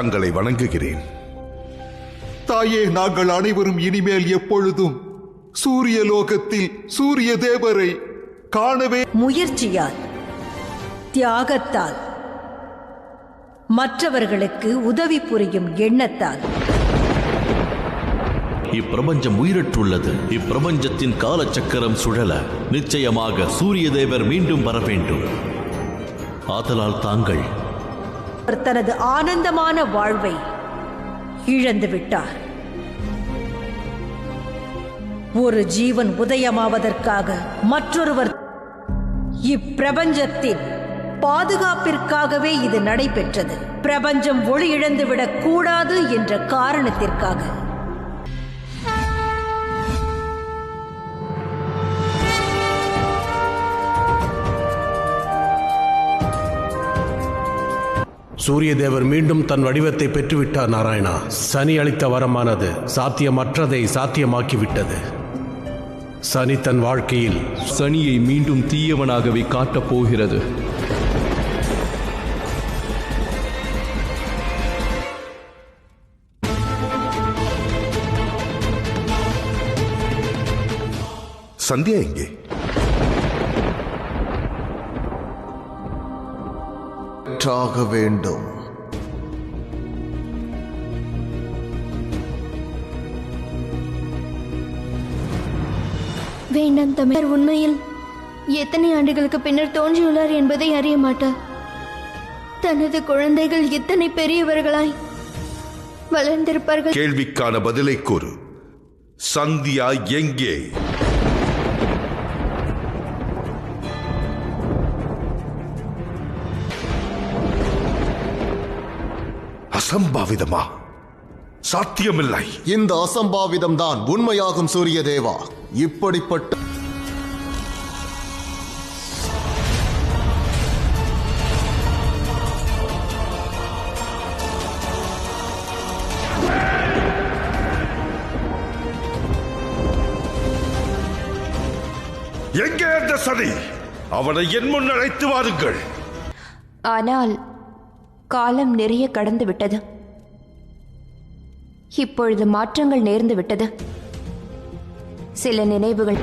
தங்களை வணங்குகிறேன். தாயே, நாங்கள் அனைவரும் இனிமேல் எப்பொழுதும் சூரிய லோகத்தில் சூரிய தேவரை காணவே முயற்சியால், தியாகத்தால், மற்றவர்களுக்கு உதவி புரியும் எண்ணத்தால் இப்பிரபஞ்சம் உயிரற்றுள்ளது. இப்பிரபஞ்சத்தின் காலச்சக்கரம் சுழல நிச்சயமாக சூரிய தேவர் மீண்டும் வர வேண்டும். ஆதலால் தாங்கள் தனது ஆனந்தமான வாழ்வை இழந்து விட்டார். ஒரு ஜீவன் உதயமாவதற்காக மற்றொருவர், இப்பிரபஞ்சத்தின் பாதுகாப்பிற்காகவே இது நடைபெற்றது. பிரபஞ்சம் ஒளி இழந்துவிடக் கூடாது என்ற காரணத்திற்காக. சூரிய தேவர் மீண்டும் தன் வடிவத்தை பெற்றுவிட்டார். நாராயணா, சனி அளித்த வரமானது சாத்தியமற்றதை சாத்தியமாக்கிவிட்டது. சனி தன் வாழ்க்கையில் சனியை மீண்டும் தீயவனாகவே காட்டப் போகிறது. சந்தியா எங்கே? வேண்டும். வேண்டாம் தமிழர் உண்மையில் எத்தனை ஆண்டுகளுக்கு பின்னர் தோன்றியுள்ளார் என்பதை அறிய மாட்டார். தனது குழந்தைகள் எத்தனை பெரியவர்களாய் வளர்ந்திருப்பார்கள். கேள்விக்கான பதிலை கூறு. சந்தியா எங்கே? அசம்பாவிதமா? சாத்தியமில்லை. இந்த அசம்பாவிதம் தான் உண்மையாகும் சூரிய தேவா. இப்படிப்பட்ட எங்கே அந்த சனி? அவனை என் முன் அழைத்து வாருங்கள். ஆனால் காலம் நிறைய கடந்து விட்டது. இப்பொழுது மாற்றங்கள் நேர்ந்து விட்டது. சில நினைவுகள்